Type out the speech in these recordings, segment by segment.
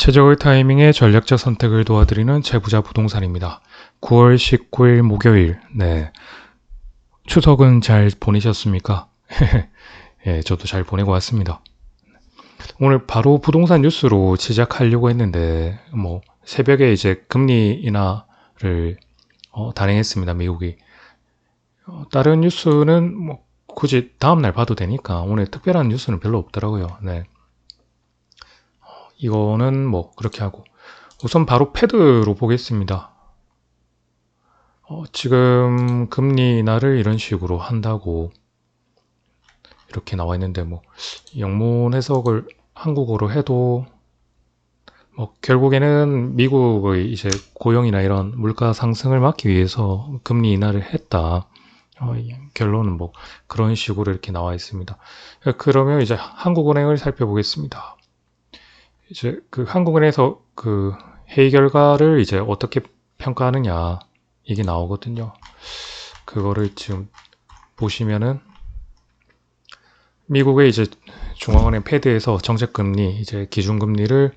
최적의 타이밍에 전략적 선택을 도와드리는 제부자 부동산입니다. 9월 19일 목요일, 네. 추석은 잘 보내셨습니까? 예, 저도 잘 보내고 왔습니다. 오늘 바로 부동산 뉴스로 시작하려고 했는데, 새벽에 이제 금리 인하를 단행했습니다, 미국이. 다른 뉴스는 굳이 다음날 봐도 되니까 오늘 특별한 뉴스는 별로 없더라고요. 네. 이거는 그렇게 하고 우선 바로 패드로 보겠습니다. 지금 금리 인하를 이런 식으로 한다고 이렇게 나와 있는데 영문 해석을 한국어로 해도 결국에는 미국의 이제 고용이나 이런 물가 상승을 막기 위해서 금리 인하를 했다. 결론은 그런 식으로 이렇게 나와 있습니다. 그러면 이제 한국은행을 살펴보겠습니다. 이제 그 한국은행에서 그 회의 결과를 이제 어떻게 평가하느냐 이게 나오거든요. 그거를 지금 보시면은 미국의 이제 중앙은행 패드에서 정책금리 이제 기준금리를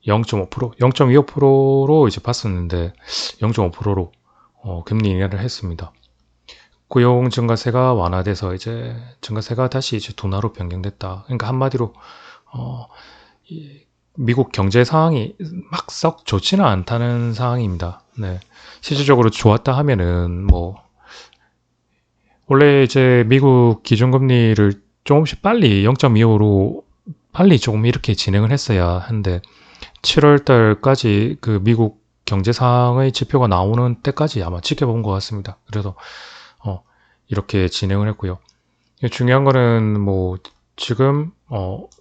0.5%, 0.25%로 이제 봤었는데 0.5%로 금리 인하를 했습니다. 고용 증가세가 완화돼서 이제 증가세가 다시 이제 둔화로 변경됐다. 그러니까 한마디로 미국 경제 상황이 막 썩 좋지는 않다는 상황입니다. 네. 실질적으로 좋았다 하면은 원래 이제 미국 기준금리를 조금씩 빨리 0.25로 빨리 조금 이렇게 진행을 했어야 하는데 7월 달까지 그 미국 경제 상황의 지표가 나오는 때까지 아마 지켜본 것 같습니다. 그래서 이렇게 진행을 했고요. 중요한 거는 지금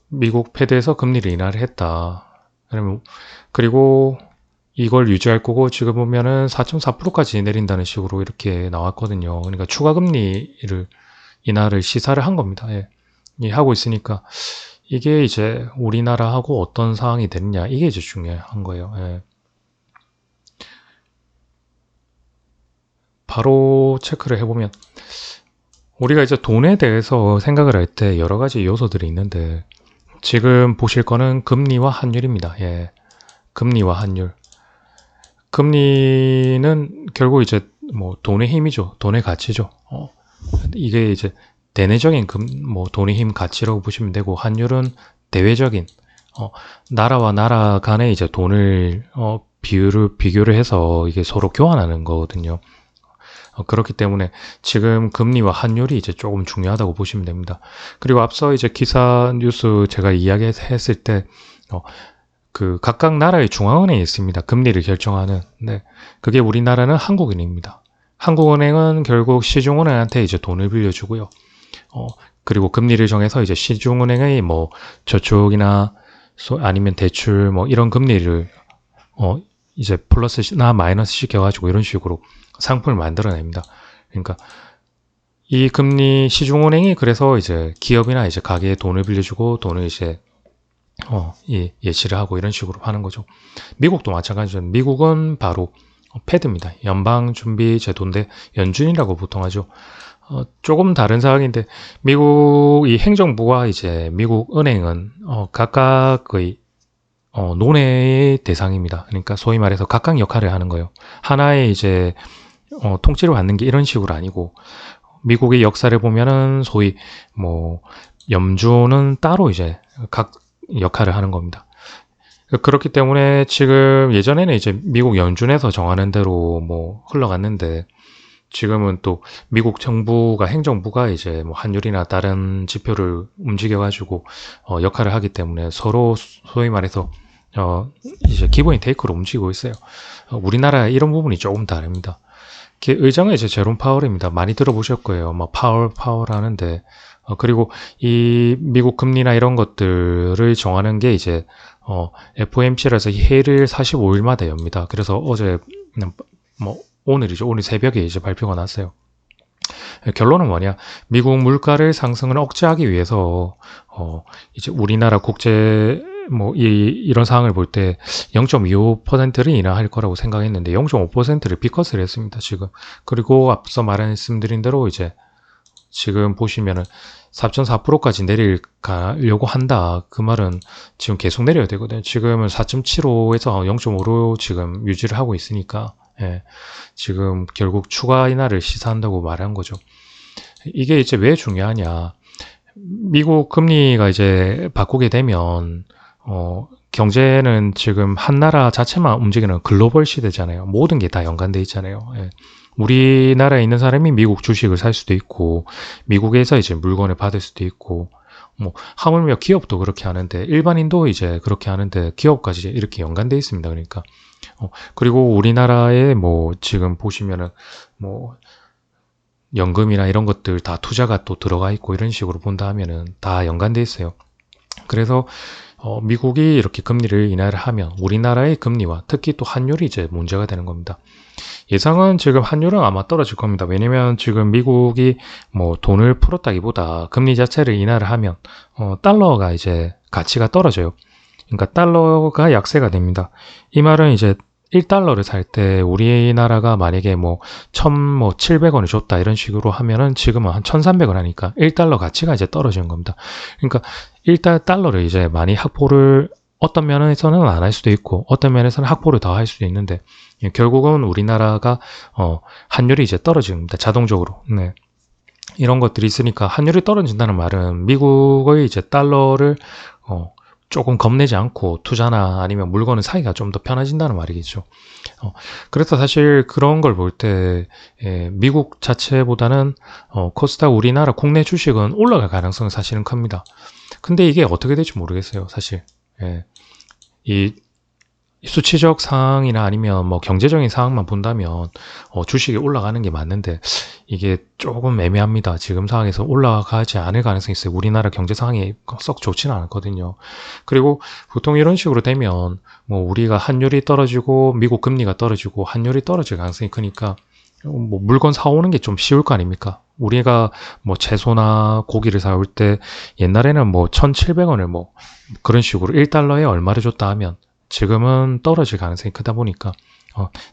미국 패드에서 금리를 인하를 했다. 그리고 이걸 유지할 거고 지금 보면은 4.4%까지 내린다는 식으로 이렇게 나왔거든요. 그러니까 추가 금리를 인하를 시사를 한 겁니다. 예. 하고 있으니까 이게 이제 우리나라하고 어떤 상황이 되느냐 이게 이제 중요한 거예요. 예. 바로 체크를 해보면 우리가 이제 돈에 대해서 생각을 할 때 여러 가지 요소들이 있는데 지금 보실 거는 금리와 환율입니다. 예. 금리와 환율. 금리는 결국 이제 돈의 힘이죠. 돈의 가치죠. 이게 이제 대내적인 돈의 힘 가치라고 보시면 되고 환율은 대외적인 나라와 나라 간에 이제 돈을 비교를 해서 이게 서로 교환하는 거거든요. 그렇기 때문에 지금 금리와 환율이 이제 조금 중요하다고 보시면 됩니다. 그리고 앞서 이제 기사 뉴스 제가 이야기했을 때 그 각각 나라의 중앙은행이 있습니다. 금리를 결정하는. 네. 그게 우리나라는 한국은행입니다. 한국은행은 결국 시중은행한테 이제 돈을 빌려주고요. 그리고 금리를 정해서 이제 시중은행의 저축이나 아니면 대출 이런 금리를 이제 플러스나 마이너스 시켜가지고 이런 식으로 상품을 만들어냅니다. 그러니까 이 금리 시중은행이 그래서 이제 기업이나 이제 가게에 돈을 빌려주고 돈을 이제 예치를 하고 이런 식으로 하는 거죠. 미국도 마찬가지죠. 미국은 바로 패드입니다. 연방준비제도인데 연준이라고 보통 하죠. 조금 다른 상황인데 미국 이 행정부와 이제 미국 은행은 각각의 논의의 대상입니다. 그러니까 소위 말해서 각각 역할을 하는 거예요. 하나의 이제 통치를 받는 게 이런 식으로 아니고 미국의 역사를 보면은 소위 염주는 따로 이제 각 역할을 하는 겁니다. 그렇기 때문에 지금 예전에는 이제 미국 연준에서 정하는 대로 흘러갔는데 지금은 또 미국 정부가 행정부가 이제 환율이나 다른 지표를 움직여가지고 역할을 하기 때문에 서로 소위 말해서 이제 기본이 테이크로 움직이고 있어요. 우리나라 이런 부분이 조금 다릅니다. 의장은 이제 제롬 파월입니다. 많이 들어보실 거예요. 파월 하는데 그리고 이 미국 금리나 이런 것들을 정하는 게 이제 FOMC라서 회의를 45일마다 엽니다. 그래서 어제 오늘이죠. 오늘 새벽에 이제 발표가 났어요. 결론은 뭐냐? 미국 물가를 상승을 억제하기 위해서 이제 우리나라 국제 이런 상황을 볼 때 0.25%를 인하할 거라고 생각했는데 0.5%를 비컷을 했습니다. 지금. 그리고 앞서 말씀드린 대로 이제 지금 보시면은 4.4%까지 내려가려고 한다. 그 말은 지금 계속 내려야 되거든요. 지금은 4.75에서 0.5로 지금 유지를 하고 있으니까, 예, 지금 결국 추가 인하를 시사한다고 말한 거죠. 이게 이제 왜 중요하냐. 미국 금리가 이제 바꾸게 되면, 경제는 지금 한 나라 자체만 움직이는 글로벌 시대잖아요. 모든 게 다 연관돼 있잖아요. 예. 우리나라에 있는 사람이 미국 주식을 살 수도 있고, 미국에서 이제 물건을 받을 수도 있고, 뭐, 하물며 기업도 그렇게 하는데, 일반인도 이제 그렇게 하는데, 기업까지 이렇게 연관돼 있습니다. 그러니까. 그리고 우리나라에 뭐, 지금 보시면은, 뭐, 연금이나 이런 것들 다 투자가 또 들어가 있고, 이런 식으로 본다 하면은 다 연관돼 있어요. 그래서 미국이 이렇게 금리를 인하를 하면 우리나라의 금리와 특히 또 환율이 이제 문제가 되는 겁니다. 예상은 지금 환율은 아마 떨어질 겁니다. 왜냐면 지금 미국이 뭐 돈을 풀었다기보다 금리 자체를 인하를 하면 달러가 이제 가치가 떨어져요. 그러니까 달러가 약세가 됩니다. 이 말은 이제 1달러를 살 때 우리나라가 만약에 뭐 1,700원을 줬다 이런 식으로 하면은 지금은 한 1,300원 하니까 1달러 가치가 이제 떨어지는 겁니다. 그러니까 1달러를 이제 많이 확보를 어떤 면에서는 안 할 수도 있고 어떤 면에서는 확보를 더 할 수도 있는데 결국은 우리나라가 환율이 이제 떨어집니다. 자동적으로. 네. 이런 것들이 있으니까 환율이 떨어진다는 말은 미국의 이제 달러를 조금 겁내지 않고 투자나 아니면 물건을 사기가 좀 더 편해진다는 말이겠죠. 그래서 사실 그런 걸 볼 때 미국 자체보다는 코스닥 우리나라 국내 주식은 올라갈 가능성은 사실은 큽니다. 근데 이게 어떻게 될지 모르겠어요, 사실. 예. 이 수치적 상황이나 아니면 뭐 경제적인 상황만 본다면 주식이 올라가는 게 맞는데 이게 조금 애매합니다. 지금 상황에서 올라가지 않을 가능성이 있어요. 우리나라 경제 상황이 썩 좋지는 않거든요. 그리고 보통 이런 식으로 되면 뭐 우리가 환율이 떨어지고 미국 금리가 떨어지고 환율이 떨어질 가능성이 크니까 뭐 물건 사오는 게 좀 쉬울 거 아닙니까? 우리가 뭐 채소나 고기를 사올 때 옛날에는 뭐 1,700원을 뭐 그런 식으로 1달러에 얼마를 줬다 하면 지금은 떨어질 가능성이 크다 보니까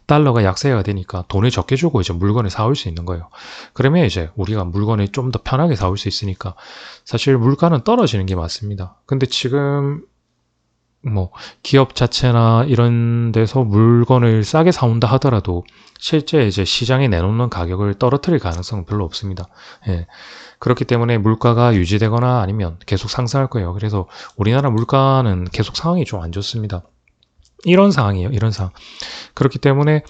달러가 약세가 되니까 돈을 적게 주고 이제 물건을 사올 수 있는 거예요. 그러면 이제 우리가 물건을 좀 더 편하게 사올 수 있으니까 사실 물가는 떨어지는 게 맞습니다. 근데 지금 뭐 기업 자체나 이런 데서 물건을 싸게 사온다 하더라도 실제 이제 시장에 내놓는 가격을 떨어뜨릴 가능성은 별로 없습니다. 예. 그렇기 때문에 물가가 유지되거나 아니면 계속 상승할 거예요. 그래서 우리나라 물가는 계속 상황이 좀 안 좋습니다. 이런 상황이에요. 이런 상황. 그렇기 때문에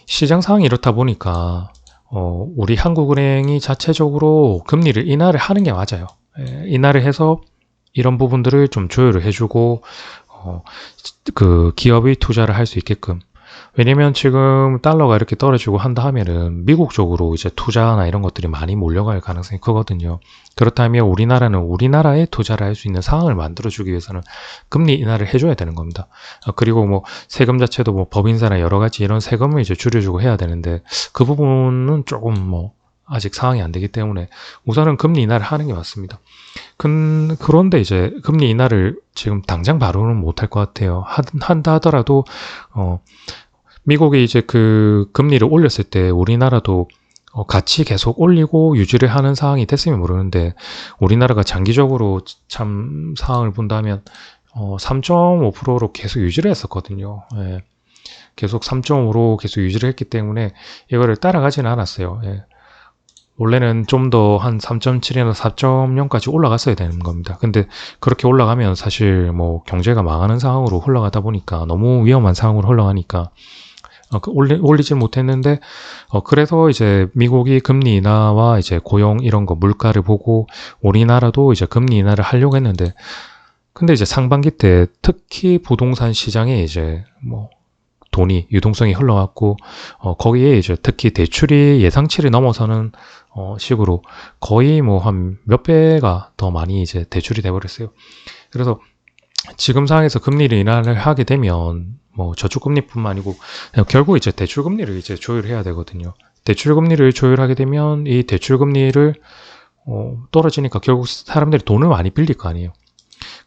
시장 상황이 이렇다 보니까 우리 한국은행이 자체적으로 금리를 인하를 하는 게 맞아요. 인하를 해서 이런 부분들을 좀 조율을 해주고 그 기업이 투자를 할 수 있게끔. 왜냐면 지금 달러가 이렇게 떨어지고 한다 하면은 미국 쪽으로 이제 투자나 이런 것들이 많이 몰려갈 가능성이 크거든요. 그렇다면 우리나라는 우리나라에 투자를 할 수 있는 상황을 만들어주기 위해서는 금리 인하를 해줘야 되는 겁니다. 그리고 뭐 세금 자체도 뭐 법인세나 여러 가지 이런 세금을 이제 줄여주고 해야 되는데 그 부분은 조금 뭐 아직 상황이 안 되기 때문에 우선은 금리 인하를 하는 게 맞습니다. 그런데 이제 금리 인하를 지금 당장 바로는 못할 것 같아요. 한다 하더라도 미국이 이제 그 금리를 올렸을 때 우리나라도 같이 계속 올리고 유지를 하는 상황이 됐으면 모르는데 우리나라가 장기적으로 참 상황을 본다면 3.5%로 계속 유지를 했었거든요. 예. 계속 3.5로 계속 유지를 했기 때문에 이거를 따라가지는 않았어요. 예. 원래는 좀 더 한 3.7이나 4.0까지 올라갔어야 되는 겁니다. 근데 그렇게 올라가면 사실 뭐 경제가 망하는 상황으로 흘러가다 보니까 너무 위험한 상황으로 흘러가니까 올리질 못했는데 그래서 이제 미국이 금리 인하와 이제 고용 이런 거 물가를 보고 우리나라도 이제 금리 인하를 하려고 했는데 근데 이제 상반기 때 특히 부동산 시장에 이제 뭐 돈이 유동성이 흘러갔고 거기에 이제 특히 대출이 예상치를 넘어서는 식으로 거의 뭐 한 몇 배가 더 많이 이제 대출이 돼버렸어요. 그래서 지금 상황에서 금리를 인하를 하게 되면 뭐 저축금리뿐만 아니고 결국 이제 대출금리를 이제 조율해야 되거든요. 대출금리를 조율하게 되면 이 대출금리를 떨어지니까 결국 사람들이 돈을 많이 빌릴 거 아니에요.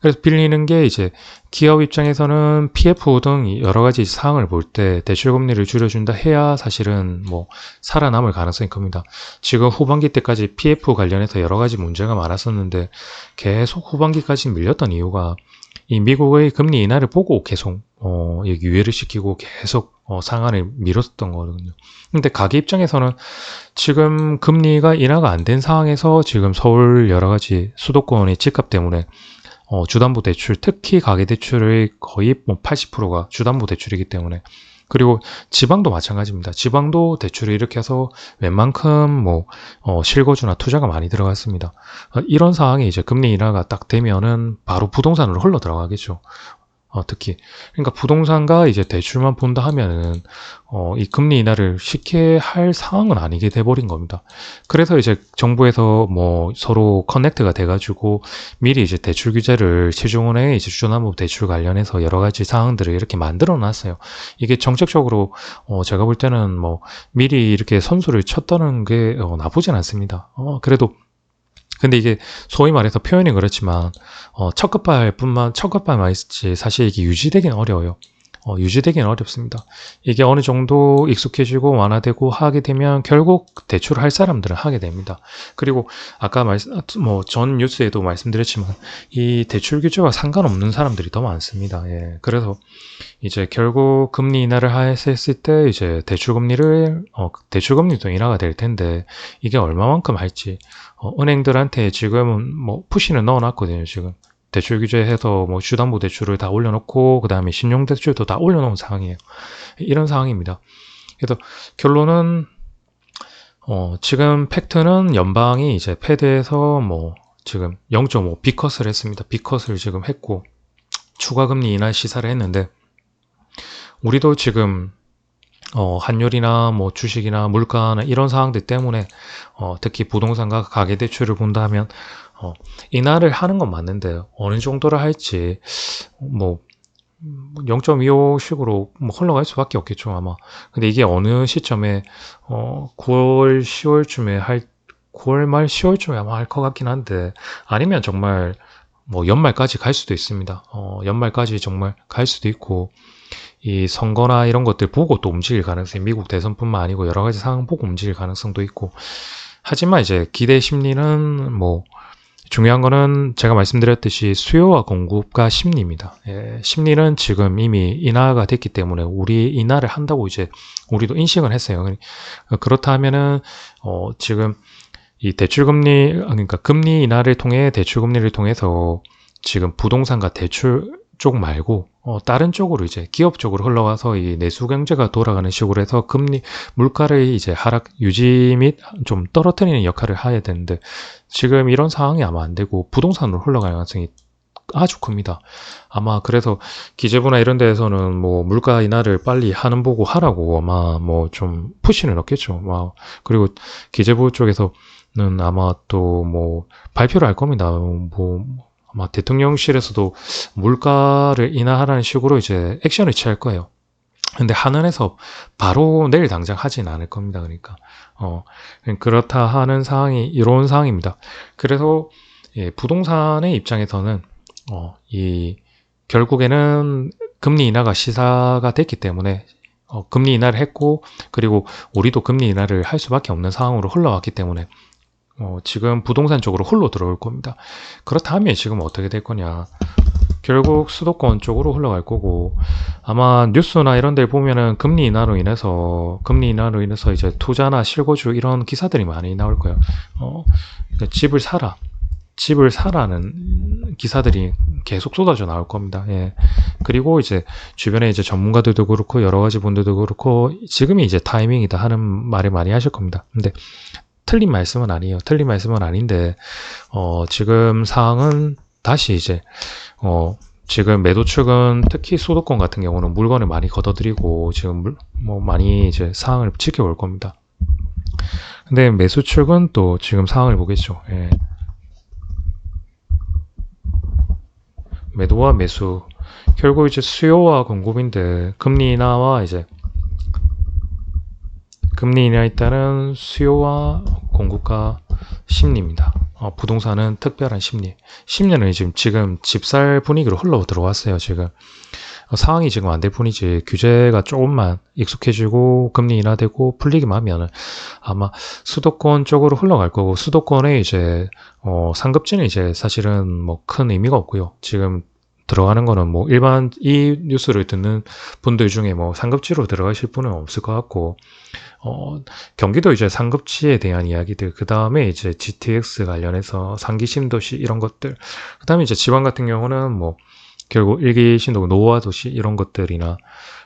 그래서 빌리는 게 이제 기업 입장에서는 PF 등 여러 가지 사항을 볼 때 대출금리를 줄여준다 해야 사실은 뭐 살아남을 가능성이 큽니다. 지금 후반기 때까지 PF 관련해서 여러 가지 문제가 많았었는데 계속 후반기까지 밀렸던 이유가 이 미국의 금리 인하를 보고 계속 유예를 시키고 계속 상한을 미뤘던 거거든요. 근데 가게 입장에서는 지금 금리가 인하가 안 된 상황에서 지금 서울 여러 가지 수도권의 집값 때문에 주담보대출, 특히 가계대출의 거의 뭐 80%가 주담보대출이기 때문에, 그리고 지방도 마찬가지입니다. 지방도 대출을 일으켜서 웬만큼 뭐 실거주나 투자가 많이 들어갔습니다. 이런 상황이 이제 금리 인하가 딱 되면은 바로 부동산으로 흘러 들어가겠죠. 특히 그러니까 부동산과 이제 대출만 본다 하면은 이 금리 인하를 쉽게 할 상황은 아니게 돼버린 겁니다. 그래서 이제 정부에서 뭐 서로 커넥트가 돼가지고 미리 이제 대출 규제를 시중은행에 이제 주담보 대출 관련해서 여러 가지 사항들을 이렇게 만들어 놨어요. 이게 정책적으로 제가 볼 때는 뭐 미리 이렇게 선수를 쳤다는 게 나쁘진 않습니다. 그래도 근데 이게 소위 말해서 표현이 그렇지만 첫 끝발만 있지 사실 이게 유지되긴 어려워요. 유지되기는 어렵습니다. 이게 어느 정도 익숙해지고 완화되고 하게 되면 결국 대출을 할 사람들은 하게 됩니다. 그리고 아까 전 뉴스에도 말씀드렸지만 이 대출 규제와 상관없는 사람들이 더 많습니다. 예. 그래서 이제 결국 금리 인하를 했을 때 이제 대출금리도 인하가 될 텐데 이게 얼마만큼 할지 은행들한테 지금은 뭐 푸시는 넣어놨거든요. 지금 대출 규제해서 뭐 주담보대출을 다 올려놓고 그 다음에 신용대출도 다 올려놓은 상황이에요. 이런 상황입니다. 그래서 결론은 지금 팩트는 연방이 이제 패드에서 뭐 지금 0.5 B컷을 했습니다. B컷을 지금 했고 추가금리 인하 시사를 했는데 우리도 지금 환율이나 뭐 주식이나 물가나 이런 상황들 때문에 특히 부동산과 가계대출을 본다 하면 인하를 하는 건 맞는데 어느 정도를 할지 뭐 0.25식으로 뭐 흘러갈 수밖에 없겠죠 아마. 근데 이게 어느 시점에 9월 10월쯤에 9월 말 10월쯤에 아마 할 것 같긴 한데 아니면 정말 뭐 연말까지 갈 수도 있습니다. 연말까지 정말 갈 수도 있고 이 선거나 이런 것들 보고 또 움직일 가능성이 미국 대선뿐만 아니고 여러 가지 상황 보고 움직일 가능성도 있고 하지만 이제 기대 심리는 뭐 중요한 거는 제가 말씀드렸듯이 수요와 공급과 심리입니다. 예, 심리는 지금 이미 인하가 됐기 때문에 우리 인하를 한다고 이제 우리도 인식을 했어요. 그렇다 하면은 지금 이 대출금리 그러니까 금리 인하를 통해 대출금리를 통해서 지금 부동산과 대출 쪽 말고 다른 쪽으로 이제 기업 쪽으로 흘러가서 이 내수 경제가 돌아가는 식으로 해서 금리 물가를 이제 하락 유지 및 좀 떨어뜨리는 역할을 해야 되는데 지금 이런 상황이 아마 안 되고 부동산으로 흘러갈 가능성이 아주 큽니다. 아마 그래서 기재부나 이런 데에서는 뭐 물가 인하를 빨리 하는 보고 하라고 아마 뭐 좀 푸시는 넣겠죠. 그리고 기재부 쪽에서는 아마 또 뭐 발표를 할 겁니다. 뭐 아마 대통령실에서도 물가를 인하하라는 식으로 이제 액션을 취할 거예요. 근데 한은에서 바로 내일 당장 하진 않을 겁니다. 그러니까 그렇다 하는 상황이 이런 상황입니다. 그래서 예, 부동산의 입장에서는 이 결국에는 금리 인하가 시사가 됐기 때문에 금리 인하를 했고 그리고 우리도 금리 인하를 할 수밖에 없는 상황으로 흘러왔기 때문에 지금 부동산 쪽으로 홀로 들어올 겁니다. 그렇다면 지금 어떻게 될 거냐. 결국 수도권 쪽으로 흘러갈 거고 아마 뉴스나 이런 데 보면은 금리 인하로 인해서 이제 투자나 실거주 이런 기사들이 많이 나올 거예요. 그러니까 집을 사라는 기사들이 계속 쏟아져 나올 겁니다. 예. 그리고 이제 주변에 이제 전문가들도 그렇고 여러 가지 분들도 그렇고 지금이 이제 타이밍이다 하는 말을 많이 하실 겁니다. 근데 틀린 말씀은 아니에요. 틀린 말씀은 아닌데 지금 상황은 다시 이제 지금 매도 측은 특히 수도권 같은 경우는 물건을 많이 걷어들이고 지금 많이 이제 상황을 지켜볼 겁니다. 근데 매수 측은 또 지금 상황을 보겠죠. 예. 매도와 매수 결국 이제 수요와 공급인데 금리 인하와 이제 금리 인하에 따른 수요와 공급과 심리입니다. 부동산은 특별한 심리. 심리는 지금 집살 분위기로 흘러 들어왔어요. 지금 상황이 지금 안 될 뿐이지 규제가 조금만 익숙해지고 금리 인하되고 풀리기만 하면 아마 수도권 쪽으로 흘러갈 거고 수도권에 이제 상급지는 이제 사실은 뭐 큰 의미가 없고요. 지금 들어가는 거는 뭐 일반 이 뉴스를 듣는 분들 중에 뭐 상급지로 들어가실 분은 없을 것 같고 경기도 이제 상급지에 대한 이야기들, 그 다음에 이제 GTX 관련해서 상기 신도시 이런 것들, 그 다음에 이제 지방 같은 경우는 뭐 결국 일기 신도 노후화 도시 이런 것들이나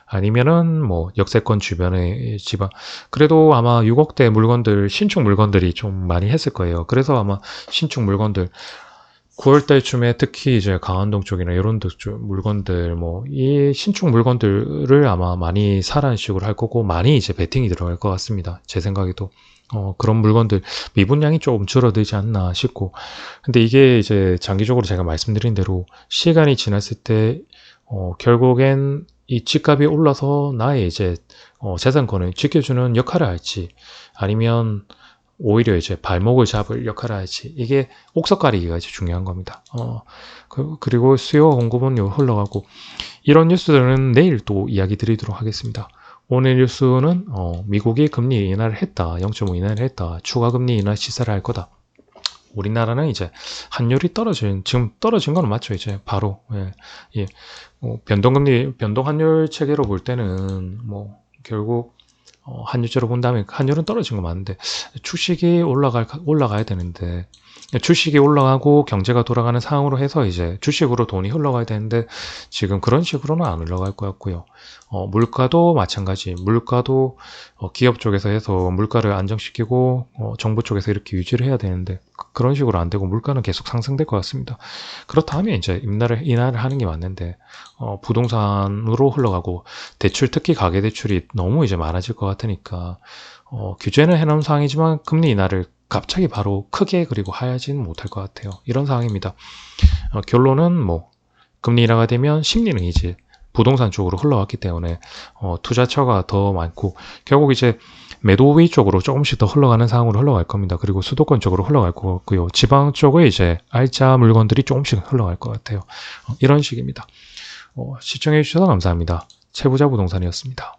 아니면은 뭐 역세권 주변의 지방, 그래도 아마 6억대 물건들 신축 물건들이 좀 많이 했을 거예요. 그래서 아마 신축 물건들 9월 달쯤에 특히 이제 강원도 쪽이나 이런 데 쪽 물건들 뭐 이 신축 물건들을 아마 많이 사라는 식으로 할 거고 많이 이제 베팅이 들어갈 것 같습니다. 제 생각에도 그런 물건들 미분량이 조금 줄어들지 않나 싶고, 근데 이게 이제 장기적으로 제가 말씀드린 대로 시간이 지났을 때 결국엔 이 집값이 올라서 나의 이제 재산권을 지켜주는 역할을 할지 아니면 오히려 이제 발목을 잡을 역할을 할지, 이게 옥석 가리기가 이제 중요한 겁니다. 그리고 수요와 공급은 흘러가고, 이런 뉴스들은 내일 또 이야기 드리도록 하겠습니다. 오늘 뉴스는 미국이 금리 인하를 했다. 0.5 인하를 했다. 추가 금리 인하 시사를 할 거다. 우리나라는 이제 환율이 지금 떨어진 건 맞죠. 이제 바로 변동금리, 변동환율 체계로 볼 때는 뭐 결국 환율제로 본다면 환율은 떨어진 거 맞는데 주식이 올라가야 되는데, 주식이 올라가고 경제가 돌아가는 상황으로 해서 이제 주식으로 돈이 흘러가야 되는데 지금 그런 식으로는 안 흘러갈 것 같고요. 물가도 마찬가지. 물가도 기업 쪽에서 해서 물가를 안정시키고 정부 쪽에서 이렇게 유지를 해야 되는데 그런 식으로 안 되고 물가는 계속 상승될 것 같습니다. 그렇다면 이제 인하를 하는 게 맞는데 부동산으로 흘러가고 대출, 특히 가계대출이 너무 이제 많아질 것 같으니까 규제는 해놓은 상황이지만 금리 인하를 갑자기 바로 크게 그리고 하지는 못할 것 같아요. 이런 상황입니다. 결론은 뭐 금리 인하가 되면 심리는 이제 부동산 쪽으로 흘러왔기 때문에 투자처가 더 많고 결국 이제 매도위 쪽으로 조금씩 더 흘러가는 상황으로 흘러갈 겁니다. 그리고 수도권 쪽으로 흘러갈 것 같고요. 지방 쪽에 이제 알짜 물건들이 조금씩 흘러갈 것 같아요. 이런 식입니다. 시청해 주셔서 감사합니다. 채부자 부동산이었습니다.